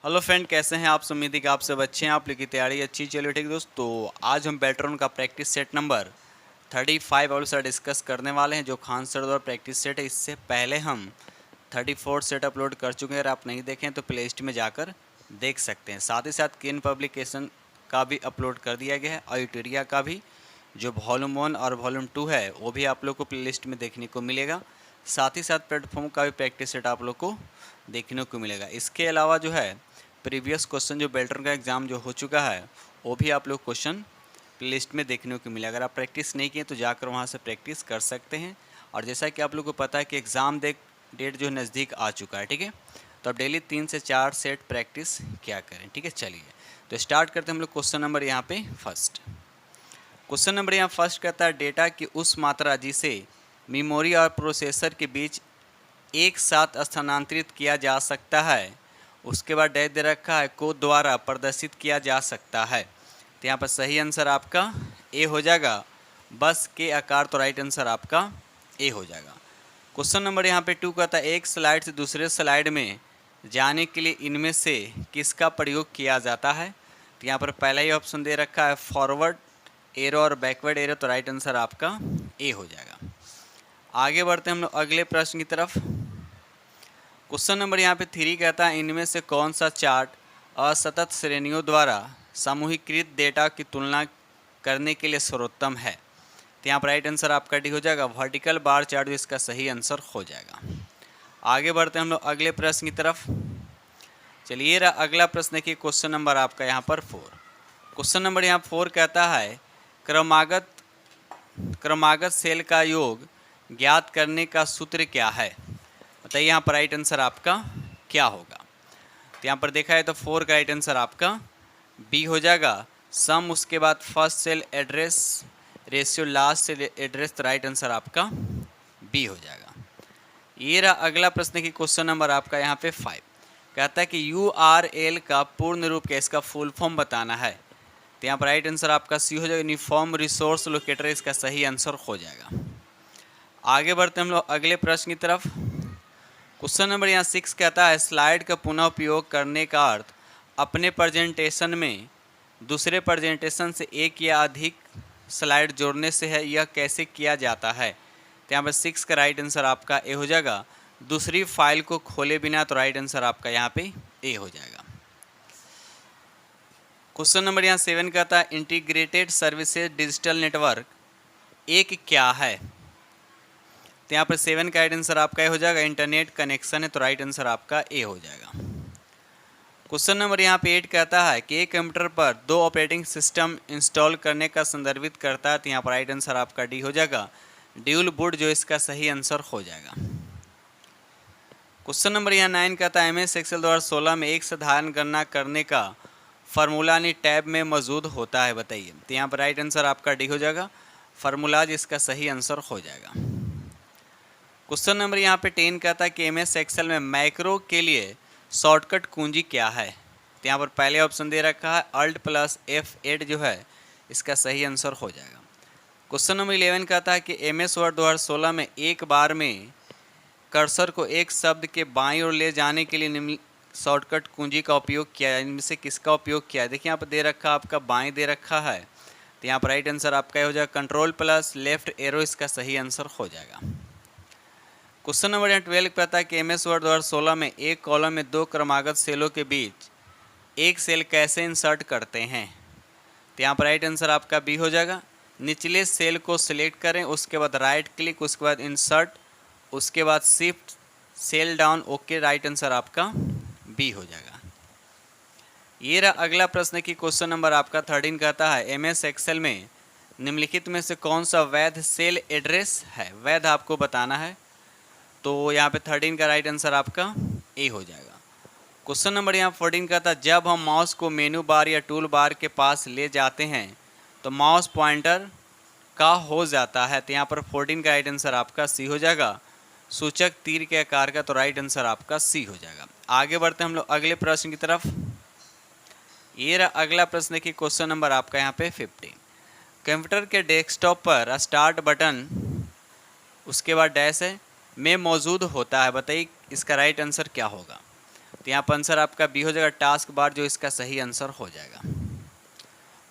Hello friend, कैसे हैं आप? उम्मीद है कि आप सब अच्छे हैं, आप लोग की तैयारी अच्छी चलिए। ठीक दोस्त, तो आज हम बैटरन का प्रैक्टिस सेट नंबर 35 और सर डिस्कस करने वाले हैं, जो खान सर द्वारा प्रैक्टिस सेट है। इससे पहले हम 34 सेट अपलोड कर चुके हैं। अगर आप नहीं देखें तो प्ले लिस्ट में जाकर देख सकते हैं। साथ ही साथ किन पब्लिकेशन का भी अपलोड कर दिया गया है, और यूटेरिया का भी जो वॉल्यूम 1 और वॉल्यूम 2 है वो भी आप लोग को प्ले लिस्ट में देखने को मिलेगा। साथ ही साथ प्लेटफॉर्म का भी प्रैक्टिस सेट आप लोग को देखने को मिलेगा। इसके अलावा जो है प्रीवियस क्वेश्चन जो बैटरन का एग्ज़ाम जो हो चुका है वो भी आप लोग क्वेश्चन लिस्ट में देखने को मिलेगा। अगर आप प्रैक्टिस नहीं किए तो जाकर वहाँ से प्रैक्टिस कर सकते हैं। और जैसा कि आप लोग को पता है कि एग्ज़ाम डेट जो नज़दीक आ चुका है, ठीक है, तो आप डेली 3 से 4 सेट प्रैक्टिस क्या करें। ठीक है, चलिए तो स्टार्ट करते हैं हम लोग। क्वेश्चन नंबर यहाँ पे फर्स्ट, क्वेश्चन नंबर यहाँ फर्स्ट कहता है डेटा की उस मात्रा जिसे मेमोरी और प्रोसेसर के बीच एक साथ स्थानांतरित किया जा सकता है, उसके बाद डैश दे रखा है, को द्वारा प्रदर्शित किया जा सकता है। तो यहाँ पर सही आंसर आपका ए हो जाएगा, बस के आकार। तो राइट आंसर आपका ए हो जाएगा। क्वेश्चन नंबर यहाँ पे 2 कहता है एक स्लाइड से दूसरे स्लाइड में जाने के लिए इनमें से किसका प्रयोग किया जाता है। तो यहाँ पर पहला ही ऑप्शन दे रखा है फॉरवर्ड एरो और बैकवर्ड एरो। तो राइट आंसर आपका ए हो जाएगा। आगे बढ़ते हैं हम लोग अगले प्रश्न की तरफ। क्वेश्चन नंबर यहाँ पे 3 कहता है इनमें से कौन सा चार्ट असतत श्रेणियों द्वारा समूहीकृत डेटा की तुलना करने के लिए सर्वोत्तम है। तो यहाँ पर राइट आंसर आपका डी हो जाएगा, वर्टिकल बार चार्ट, जो इसका सही आंसर हो जाएगा। आगे बढ़ते हैं हम लोग अगले प्रश्न की तरफ। चलिए रहा अगला प्रश्न देखिए, क्वेश्चन नंबर आपका यहाँ पर 4। क्वेश्चन नंबर यहाँ 4 कहता है क्रमागत सेल का योग ज्ञात करने का सूत्र क्या है। बताइए यहाँ पर राइट आंसर आपका क्या होगा। तो यहाँ पर देखा है तो 4 का राइट आंसर आपका बी हो जाएगा, सम, उसके बाद first cell address ratio last cell address. तो राइट आंसर आपका बी हो जाएगा। ये रहा अगला प्रश्न की क्वेश्चन नंबर आपका यहाँ पे 5 कहता है कि URL का पूर्ण रूप क्या, इसका फुल फॉर्म बताना है। तो यहाँ पर राइट आंसर आपका सी हो जाएगा, यूनिफॉर्म रिसोर्स लोकेटर, इसका सही आंसर हो जाएगा। आगे बढ़ते हम लोग अगले प्रश्न की तरफ। क्वेश्चन नंबर यहाँ 6 कहता है स्लाइड का पुनः उपयोग करने का अर्थ अपने प्रेजेंटेशन में दूसरे प्रेजेंटेशन से एक या अधिक स्लाइड जोड़ने से है, यह कैसे किया जाता है। तो यहाँ पर 6 का राइट आंसर आपका ए हो जाएगा, दूसरी फाइल को खोले बिना। तो राइट आंसर आपका यहाँ पे ए हो जाएगा। क्वेश्चन नंबर यहाँ 7 कहता है इंटीग्रेटेड सर्विसेज डिजिटल नेटवर्क एक क्या है। तो यहाँ पर 7 का राइट आंसर आपका ए हो जाएगा, इंटरनेट कनेक्शन है। तो राइट आंसर आपका ए हो जाएगा। क्वेश्चन नंबर यहाँ पे 8 कहता है कि एक कंप्यूटर पर 2 ऑपरेटिंग सिस्टम इंस्टॉल करने का संदर्भित करता है। तो यहाँ पर राइट आंसर आपका डी हो जाएगा, ड्यूल बूट, जो इसका सही आंसर हो जाएगा। क्वेश्चन नंबर यहाँ 9 कहता है MS एक्सेल 2016 में एक साधारण गणना करने का फार्मूला टैब में मौजूद होता है, बताइए। तो यहाँ पर राइट आंसर आपका डी हो जाएगा, फार्मूलाज, इसका सही आंसर हो जाएगा। क्वेश्चन नंबर यहाँ पे 10 कहता है कि MS एक्सेल में मैक्रो के लिए शॉर्टकट कुंजी क्या है। तो यहाँ पर पहले ऑप्शन दे रखा है Alt+F8, जो है इसका सही आंसर हो जाएगा। क्वेश्चन नंबर 11 कहता है कि MS वर्ड 2016 में एक बार में कर्सर को एक शब्द के बाईं ओर ले जाने के लिए निम्न शॉर्टकट कुंजी का उपयोग किया है, इनमें से किसका उपयोग किया है। देखिए यहाँ पर दे रखा आपका बाएं दे रखा है। तो यहाँ पर राइट आंसर आपका हो जाएगा Ctrl+Left एरो, इसका सही आंसर हो जाएगा। क्वेश्चन नंबर 12 कहता है कि MS वर्ड 2016 में एक कॉलम में 2 क्रमागत सेलों के बीच एक सेल कैसे इंसर्ट करते हैं। तो यहाँ पर राइट आंसर आपका बी हो जाएगा, निचले सेल को सिलेक्ट करें, उसके बाद राइट क्लिक, उसके बाद इंसर्ट, उसके बाद shift cell down, okay. Right answer आपका बी हो जाएगा। ये रहा अगला प्रश्न की क्वेश्चन नंबर आपका 13 कहता है MS एक्सेल में निम्नलिखित में से कौन सा वैध सेल एड्रेस है, वैध आपको बताना है। तो यहाँ पे 13 का राइट आंसर आपका ए हो जाएगा। क्वेश्चन नंबर यहाँ 14 का था जब हम माउस को मेनू बार या टूल बार के पास ले जाते हैं तो माउस पॉइंटर का हो जाता है। तो यहाँ पर 14 का राइट आंसर आपका सी हो जाएगा, सूचक तीर के आकार का। तो राइट आंसर आपका सी हो जाएगा। आगे बढ़ते हैं हम लोग अगले प्रश्न की तरफ। ये रहा अगला प्रश्न की क्वेश्चन नंबर आपका यहाँ पे 15। कंप्यूटर के डेस्कटॉप पर स्टार्ट बटन, उसके बाद डैश है, में मौजूद होता है, बताइए इसका राइट आंसर क्या होगा। तो यहाँ पर आंसर आपका बी हो जाएगा टास्क बार, जो इसका सही आंसर हो जाएगा।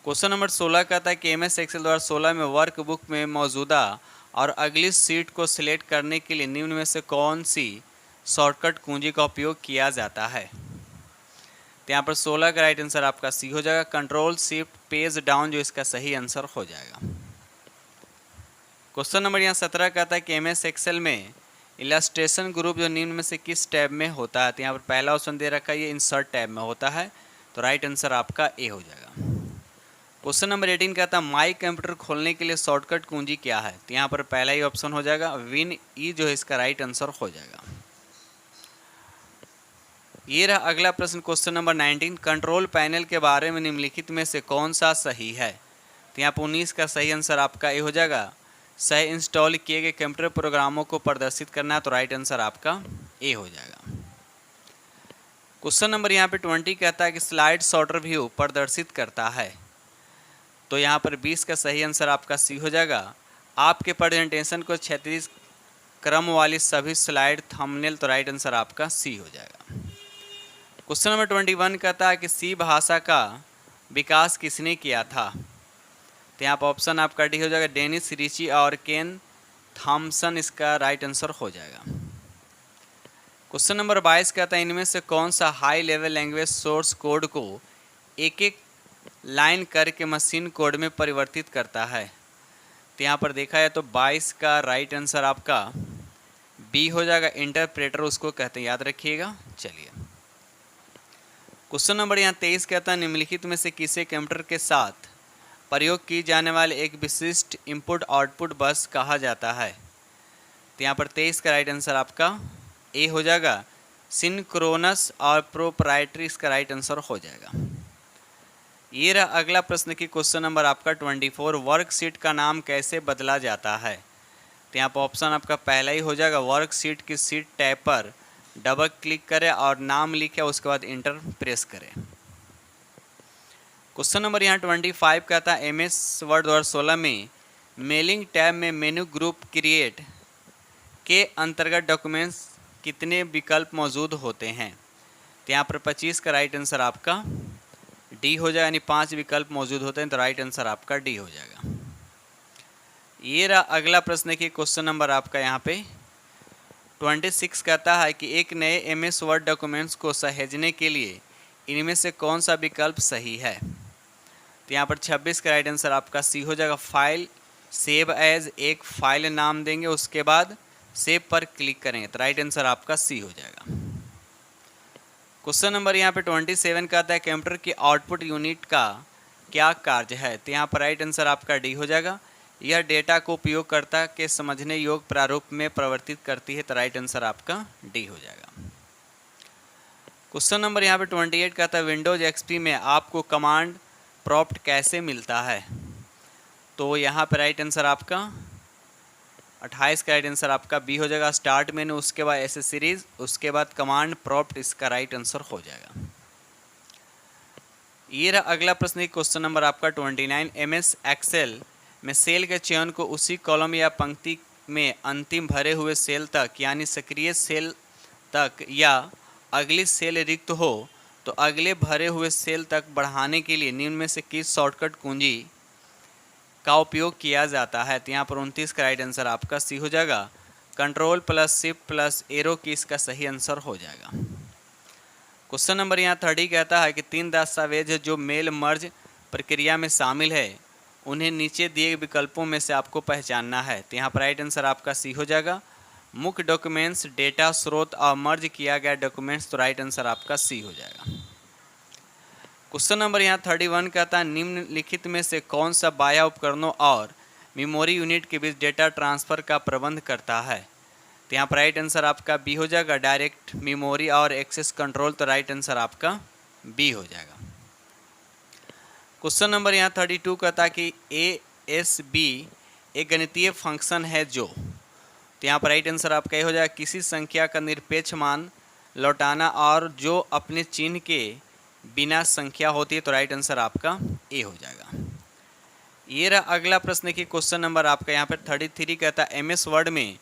क्वेश्चन नंबर 16 कहता है कि एमएस एक्सेल द्वारा 16 में वर्क बुक में मौजूदा और अगली सीट को सिलेक्ट करने के लिए निम्न में से कौन सी शॉर्टकट कुंजी का उपयोग किया जाता है। तो यहाँ पर 16 का राइट आंसर आपका सी हो जाएगा, कंट्रोल शिफ्ट पेज डाउन, जो इसका सही आंसर हो जाएगा। क्वेश्चन नंबर यहाँ 17 कहता है कि एमएस एक्सेल में इलस्ट्रेशन ग्रुप जो निम्न में से किस टैब में होता है। तो यहाँ पर पहला ऑप्शन दे रखा है ये इंसर्ट टैब में होता है, तो राइट आंसर आपका ए हो जाएगा। क्वेश्चन नंबर 18 कहता है माई कंप्यूटर खोलने के लिए शॉर्टकट कुंजी क्या है। तो यहाँ पर पहला ही ऑप्शन हो जाएगा विन ई, जो है इसका राइट आंसर हो जाएगा। ये रहा अगला प्रश्न क्वेश्चन नंबर 19, कंट्रोल पैनल के बारे में निम्नलिखित में से कौन सा सही है। तो यहाँ पर 19 का सही आंसर आपका ए हो जाएगा, सही इंस्टॉल किए गए कंप्यूटर प्रोग्रामों को प्रदर्शित करना है, तो राइट आंसर आपका ए हो जाएगा। क्वेश्चन नंबर यहाँ पे 20 कहता है कि स्लाइड सॉर्टर व्यू प्रदर्शित करता है। तो यहाँ पर 20 का सही आंसर आपका सी हो जाएगा, आपके प्रेजेंटेशन को क्षैतिज क्रम वाली सभी स्लाइड थंबनेल, तो राइट आंसर आपका सी हो जाएगा। क्वेश्चन नंबर 21 कहता है कि सी भाषा का विकास किसने किया था। तो यहाँ पर ऑप्शन आपका डी हो जाएगा, डेनिस रिची और केन थॉमसन, इसका राइट आंसर हो जाएगा। क्वेश्चन नंबर 22 कहता है इनमें से कौन सा high level language source code को एक एक लाइन करके मशीन कोड में परिवर्तित करता है। तो यहाँ पर देखा है तो 22 का राइट आंसर आपका बी हो जाएगा, इंटरप्रेटर उसको कहते हैं, याद रखिएगा। चलिए क्वेश्चन नंबर यहाँ 23 कहता है निम्नलिखित में से किसे कंप्यूटर के साथ प्रयोग की जाने वाले एक विशिष्ट इनपुट आउटपुट बस कहा जाता है। तो यहाँ पर 23 का राइट आंसर आपका ए हो जाएगा, सिंक्रोनस और प्रोप्राइटरी, इसका राइट आंसर हो जाएगा। ये रहा अगला प्रश्न की क्वेश्चन नंबर आपका 24, वर्कशीट का नाम कैसे बदला जाता है। तो यहाँ पर ऑप्शन आपका पहला ही हो जाएगा, वर्कशीट की सीट टैब पर डबल क्लिक करें और नाम लिखें, उसके बाद इंटर प्रेस करें। क्वेश्चन नंबर यहाँ 25 कहता है एमएस वर्ड 2016 में मेलिंग टैब में मेन्यू ग्रुप क्रिएट के अंतर्गत डॉक्यूमेंट्स कितने विकल्प मौजूद होते हैं। तो यहाँ पर 25 का राइट आंसर आपका डी हो जाएगा, यानी 5 विकल्प मौजूद होते हैं, तो राइट आंसर आपका डी हो जाएगा। ये रहा अगला प्रश्न की क्वेश्चन नंबर आपका यहाँ पे 26 कहता है कि एक नए एमएस वर्ड डॉक्यूमेंट्स को सहेजने के लिए इनमें से कौन सा विकल्प सही है। तो यहाँ पर 26 का राइट आंसर आपका सी हो जाएगा, फाइल सेव एज, एक फाइल नाम देंगे, उसके बाद सेव पर क्लिक करेंगे, तो राइट आंसर आपका सी हो जाएगा। क्वेश्चन नंबर यहाँ पे 27 कहता है कंप्यूटर की आउटपुट यूनिट का क्या कार्य है। तो यहाँ पर राइट आंसर आपका डी हो जाएगा, यह डेटा को उपयोगकर्ता के समझने योग्य प्रारूप में परिवर्तित करती है, तो राइट आंसर आपका डी हो जाएगा। क्वेश्चन नंबर यहाँ पे 28 कहता है विंडोज एक्सपी में आपको कमांड प्रॉम्प्ट कैसे मिलता है। तो यहाँ पर राइट आंसर आपका 28 का राइट आंसर आपका बी हो जाएगा, स्टार्ट मेनू, उसके बाद एसेसरीज, उसके बाद कमांड प्रॉम्प्ट, इसका राइट आंसर हो जाएगा। ये रहा अगला प्रश्न क्वेश्चन नंबर आपका 29, एमएस एक्सेल में सेल के चयन को उसी कॉलम या पंक्ति में अंतिम भरे हुए सेल तक, यानी सक्रिय सेल तक, या अगली सेल रिक्त हो तो अगले भरे हुए सेल तक बढ़ाने के लिए निम्न में से किस शॉर्टकट कुंजी का उपयोग किया जाता है। तो यहाँ पर 29 का राइट आंसर आपका सी हो जाएगा, control plus shift plus arrow की, इसका सही आंसर हो जाएगा। क्वेश्चन नंबर यहाँ 30 कहता है कि 3 दस्तावेज जो मेल मर्ज प्रक्रिया में शामिल है उन्हें नीचे दिए विकल्पों में से आपको पहचानना है। तो यहाँ पर राइट आंसर आपका सी हो जाएगा, मुख्य डॉक्यूमेंट्स, डेटा स्रोत और मर्ज किया गया डॉक्यूमेंट्स, तो राइट आंसर आपका सी हो जाएगा। क्वेश्चन नंबर यहाँ 31 कहता है निम्नलिखित में से कौन सा बाह्य उपकरणों और मेमोरी यूनिट के बीच डेटा ट्रांसफ़र का प्रबंध करता है। तो यहाँ पर राइट आंसर आपका बी हो जाएगा, डायरेक्ट मेमोरी और एक्सेस कंट्रोल, तो राइट आंसर आपका बी हो जाएगा। क्वेश्चन नंबर यहाँ 32 कहता है कि ASB एक गणितीय फंक्शन है जो, तो यहाँ पर राइट आंसर आपका ये हो जाएगा, किसी संख्या का निरपेक्ष मान लौटाना और जो अपने चिन्ह के बिना संख्या होती है, तो राइट आंसर आपका ए हो जाएगा। ये रहा अगला प्रश्न की क्वेश्चन नंबर आपका यहाँ पर 33 कहता है एमएस वर्ड में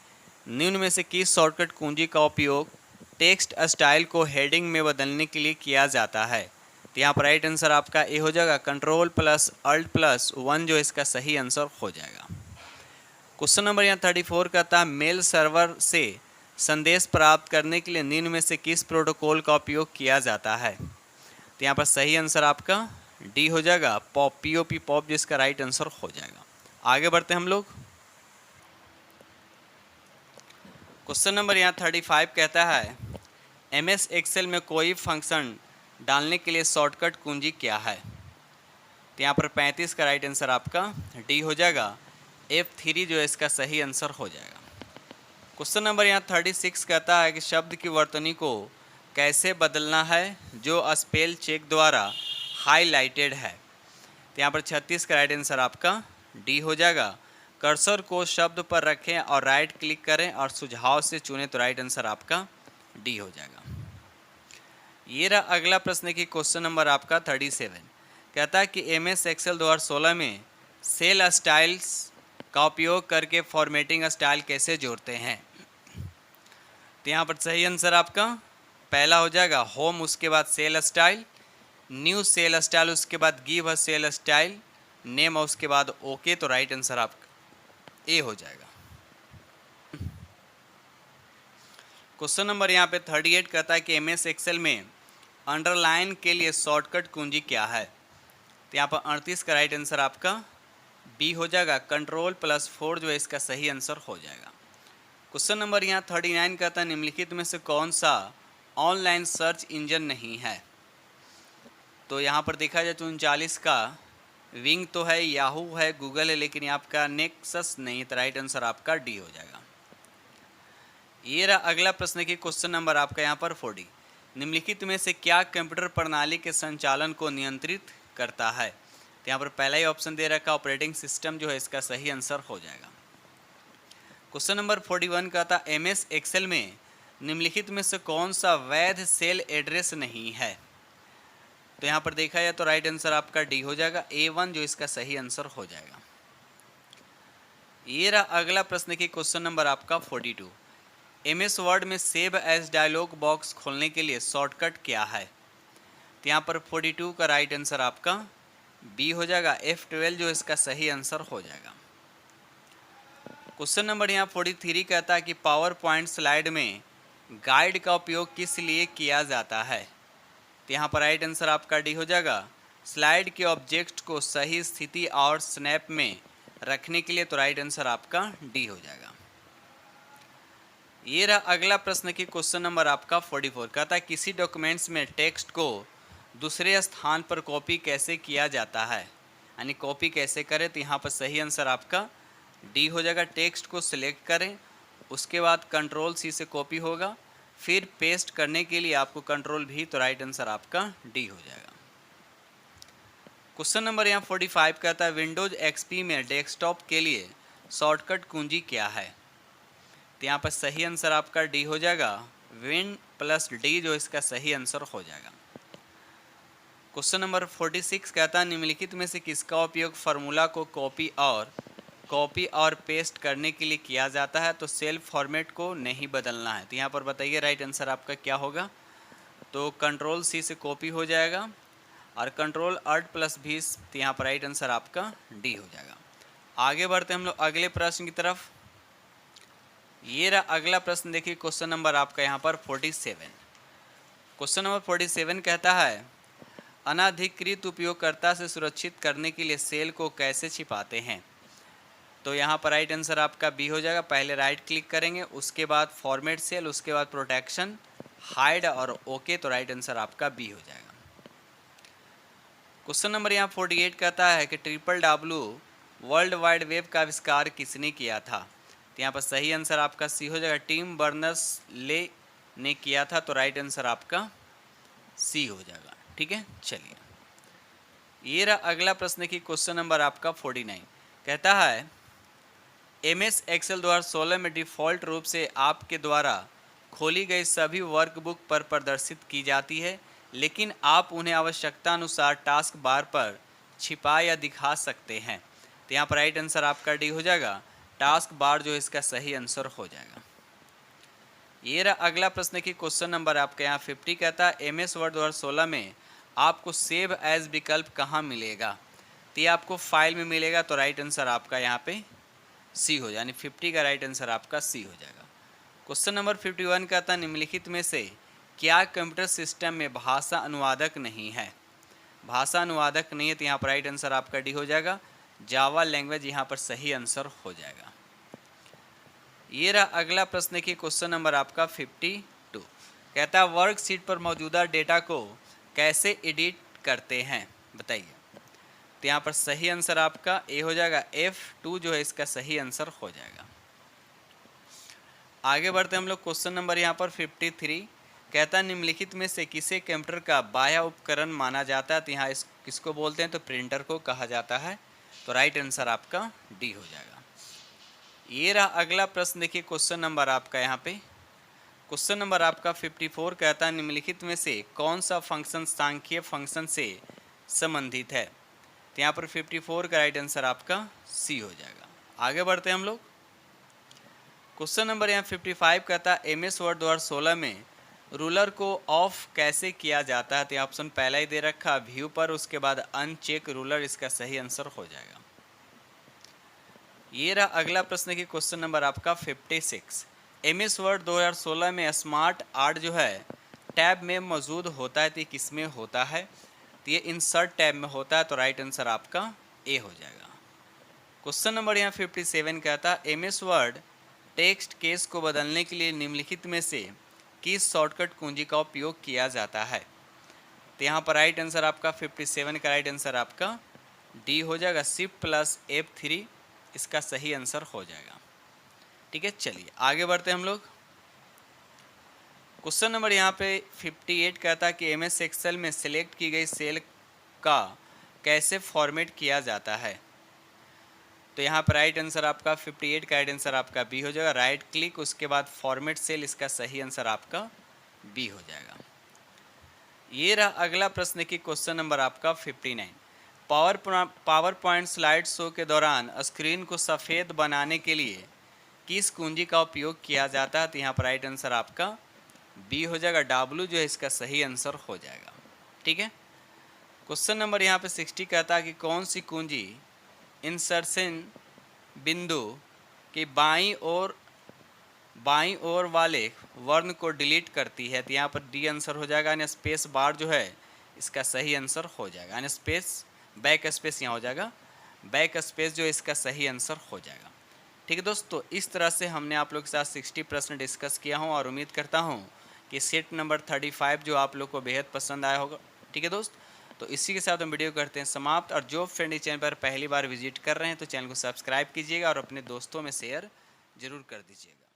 निम्न में से किस शॉर्टकट कुंजी का उपयोग टेक्स्ट स्टाइल को हेडिंग में बदलने के लिए किया जाता है। तो यहाँ पर राइट आंसर आपका ए हो जाएगा, कंट्रोल प्लस अल्ट प्लस 1 जो इसका सही आंसर हो जाएगा। क्वेश्चन नंबर यहाँ 34 कहता है मेल सर्वर से संदेश प्राप्त करने के लिए निम्न में से किस प्रोटोकॉल का उपयोग किया जाता है। तो यहाँ पर सही आंसर आपका डी हो जाएगा, पॉप, पीओपी पॉप जिसका राइट आंसर हो जाएगा। आगे बढ़ते हैं हम लोग। क्वेश्चन नंबर यहाँ 35 कहता है एमएस एक्सेल में कोई फंक्शन डालने के लिए शॉर्टकट कुंजी क्या है। तो यहाँ पर 35 का राइट आंसर आपका डी हो जाएगा, F3 जो इसका सही आंसर हो जाएगा। क्वेश्चन नंबर यहाँ 36 कहता है कि शब्द की वर्तनी को कैसे बदलना है जो स्पेल चेक द्वारा हाईलाइटेड है। तो यहाँ पर 36 का राइट आंसर आपका डी हो जाएगा, कर्सर को शब्द पर रखें और राइट क्लिक करें और सुझाव से चुनें तो राइट आंसर आपका डी हो जाएगा। ये रहा अगला प्रश्न की क्वेश्चन नंबर आपका 37 कहता है कि एमएस एक्सेल 2016 में सेल स्टाइल्स का उपयोग करके फॉर्मेटिंग स्टाइल कैसे जोड़ते हैं। तो यहाँ पर सही आंसर आपका पहला हो जाएगा होम, उसके बाद cell style, new cell style, उसके बाद give a cell style, name और उसके बाद ओके। तो राइट आंसर आपका ए हो जाएगा। क्वेश्चन नंबर यहाँ पे 38 कहता है कि एमएस एक्सेल में अंडरलाइन के लिए शॉर्टकट कुंजी क्या है। तो यहाँ पर 38 का राइट आंसर आपका बी हो जाएगा, कंट्रोल प्लस 4 जो है इसका सही आंसर हो जाएगा। क्वेश्चन नंबर यहाँ 39 कहता है निम्नलिखित में से कौन सा ऑनलाइन सर्च इंजन नहीं है। तो यहाँ पर देखा जाए तो 39 का विंग तो है, याहू है, गूगल है, लेकिन आपका नेक्सस नहीं, तो राइट आंसर आपका डी हो जाएगा। ये रहा अगला प्रश्न की क्वेश्चन नंबर आपका यहाँ पर 40 निम्नलिखित में से क्या कंप्यूटर प्रणाली के संचालन को नियंत्रित करता है। तो यहाँ पर पहला ही ऑप्शन दे रखा ऑपरेटिंग सिस्टम जो है इसका सही आंसर हो जाएगा। क्वेश्चन नंबर 41 का था एमएस एक्सेल में निम्नलिखित में से कौन सा वैध सेल एड्रेस नहीं है। तो यहाँ पर देखा जाए तो राइट आंसर आपका डी हो जाएगा, A1 जो इसका सही आंसर हो जाएगा। ये रहा अगला प्रश्न की क्वेश्चन नंबर आपका 42 एमएस वर्ड में सेव एज डायलॉग बॉक्स खोलने के लिए शॉर्टकट क्या है। तो यहाँ पर 42 का राइट आंसर आपका बी हो जाएगा, F12 जो इसका सही आंसर हो जाएगा। क्वेश्चन नंबर यहाँ 43 कहता है कि पावर पॉइंट स्लाइड में गाइड का उपयोग किस लिए किया जाता है। तो यहाँ पर राइट आंसर आपका डी हो जाएगा, स्लाइड के ऑब्जेक्ट को सही स्थिति और स्नैप में रखने के लिए। तो राइट आंसर आपका डी हो जाएगा। ये रहा अगला प्रश्न की क्वेश्चन नंबर आपका 44 कहता है किसी डॉक्यूमेंट्स में टेक्स्ट को दूसरे स्थान पर कॉपी कैसे किया जाता है, यानी कॉपी कैसे करें। तो यहाँ पर सही आंसर आपका डी हो जाएगा, टेक्स्ट को सिलेक्ट करें, उसके बाद कंट्रोल सी से कॉपी होगा, फिर पेस्ट करने के लिए आपको कंट्रोल भी। तो राइट आंसर आपका डी हो जाएगा। क्वेश्चन नंबर यहाँ 45 कहता है विंडोज एक्सपी में डेस्कटॉप के लिए शॉर्टकट कुंजी क्या है। तो यहाँ पर सही आंसर आपका डी हो जाएगा, विन प्लस डी जो इसका सही आंसर हो जाएगा। क्वेश्चन नंबर 46 कहता है निम्नलिखित में से किसका उपयोग फार्मूला को कॉपी और पेस्ट करने के लिए किया जाता है। तो सेल फॉर्मेट को नहीं बदलना है। तो यहाँ पर बताइए राइट आंसर आपका क्या होगा। तो कंट्रोल सी से कॉपी हो जाएगा और कंट्रोल अल्ट प्लस भी। तो यहाँ पर राइट आंसर आपका डी हो जाएगा। आगे बढ़ते हम लोग अगले प्रश्न की तरफ। ये रहा अगला प्रश्न, देखिए क्वेश्चन नंबर आपका यहाँ पर 47। क्वेश्चन नंबर 47 कहता है अनाधिकृत उपयोगकर्ता से सुरक्षित करने के लिए सेल को कैसे छिपाते हैं। तो यहाँ पर राइट आंसर आपका बी हो जाएगा, पहले राइट क्लिक करेंगे, उसके बाद फॉर्मेट सेल, उसके बाद प्रोटेक्शन, हाइड और ओके। तो राइट आंसर आपका बी हो जाएगा। क्वेश्चन नंबर यहाँ 48 कहता है कि WWW वर्ल्ड वाइड वेब का आविष्कार किसने किया था। तो यहाँ पर सही आंसर आपका सी हो जाएगा, टिम बर्नर्स-ले ने किया था। तो राइट आंसर आपका सी हो जाएगा। ठीक है, चलिए ये रहा अगला प्रश्न की क्वेश्चन नंबर आपका 49 कहता है एमएस एक्सेल 2016 में डिफ़ॉल्ट रूप से आपके द्वारा खोली गई सभी वर्कबुक पर प्रदर्शित की जाती है, लेकिन आप उन्हें आवश्यकता अनुसार टास्क बार पर छिपा या दिखा सकते हैं। तो यहाँ पर राइट आंसर आपका डी हो जाएगा, टास्क बार जो इसका सही आंसर हो जाएगा। ये रहा अगला प्रश्न की क्वेश्चन नंबर आपके यहाँ 50 कहता है MS वर्ड 2016 में आपको सेव एज विकल्प कहाँ मिलेगा? तो ये आपको फाइल में मिलेगा, तो राइट आंसर आपका यहाँ पे सी हो जाए, यानी 50 का राइट आंसर आपका सी हो जाएगा। क्वेश्चन नंबर 51 कहता है निम्नलिखित में से क्या कंप्यूटर सिस्टम में भाषा अनुवादक नहीं है? भाषा अनुवादक नहीं है, तो यहाँ पर राइट आंसर आपका डी हो जाएगा। जावा लैंग्वेज यहाँ पर सही आंसर हो जाएगा। ये रहा अगला प्रश्न की क्वेश्चन नंबर आपका 52 कहता है वर्कशीट पर मौजूदा डेटा को कैसे एडिट करते हैं बताइए। तो यहाँ पर सही आंसर आपका ए हो जाएगा, F2 जो है इसका सही आंसर हो जाएगा। आगे बढ़ते हम लोग क्वेश्चन नंबर यहाँ पर 53 कहता है निम्नलिखित में से किसे कंप्यूटर का बाह्य उपकरण माना जाता है? तो यहाँ इस किसको बोलते हैं? तो प्रिंटर को कहा जाता है, तो राइट आंसर आपका डी हो जाएगा। ये रहा अगला प्रश्न, देखिए क्वेश्चन नंबर आपका यहाँ पे क्वेश्चन नंबर आपका 54 कहता है निम्नलिखित में से कौन सा फंक्शन सांख्यिक फंक्शन से संबंधित है? तो यहाँ पर 54 का राइट आंसर आपका सी हो जाएगा। आगे बढ़ते हैं हम लोग क्वेश्चन नंबर यहाँ 55 कहता है MS वर्ड 2016 में रूलर को ऑफ कैसे किया जाता है? तो ऑप्शन पहला ही दे रखा व्यू पर, उसके बाद अनचेक रूलर, इसका सही आंसर हो जाएगा। ये रहा अगला प्रश्न की क्वेश्चन नंबर आपका 56 MS वर्ड 2016 में स्मार्ट आर्ट जो है टैब में मौजूद होता है, तो ये किस में होता है? तो ये इंसर्ट टैब में होता है, तो राइट आंसर आपका ए हो जाएगा। क्वेश्चन नंबर यहाँ 57 कहता है MS वर्ड टेक्स्ट केस को बदलने के लिए निम्नलिखित में से किस शॉर्टकट कुंजी का उपयोग किया जाता है? तो यहाँ पर राइट आंसर आपका 57 का राइट आंसर आपका डी हो जाएगा, Shift+F3 इसका सही आंसर हो जाएगा। ठीक है, चलिए आगे बढ़ते हैं हम लोग क्वेश्चन नंबर यहाँ पे 58 कहता है कि MS एक्सेल में सिलेक्ट की गई सेल का कैसे फॉर्मेट किया जाता है? तो यहाँ पर राइट आंसर आपका 58 का राइट आंसर आपका बी हो जाएगा, राइट क्लिक उसके बाद फॉर्मेट सेल, इसका सही आंसर आपका बी हो जाएगा। ये रहा अगला प्रश्न की क्वेश्चन नंबर आपका 59 पावर पॉइंट स्लाइड शो के दौरान स्क्रीन को सफ़ेद बनाने के लिए किस कुंजी का उपयोग किया जाता है? तो यहाँ पर राइट आंसर आपका बी हो जाएगा, W जो है इसका सही आंसर हो जाएगा। ठीक है, क्वेश्चन नंबर यहाँ पे 60 कहता है कि कौन सी कुंजी इंसर्शन बिंदु के बाईं ओर वाले वर्ण को डिलीट करती है? तो यहाँ पर डी आंसर हो जाएगा, यानी स्पेस बार जो है इसका सही आंसर हो जाएगा, यानी बैक स्पेस यहाँ हो जाएगा, बैक स्पेस जो इसका सही आंसर हो जाएगा। ठीक है दोस्तों, इस तरह से हमने आप लोग के साथ 60 प्रश्न डिस्कस किया हूँ और उम्मीद करता हूँ कि सेट नंबर 35 जो आप लोग को बेहद पसंद आया होगा। ठीक है दोस्त, तो इसी के साथ हम वीडियो करते हैं समाप्त। और जो फ्रेंड इस चैनल पर पहली बार विजिट कर रहे हैं तो चैनल को सब्सक्राइब कीजिएगा और अपने दोस्तों में शेयर जरूर कर दीजिएगा।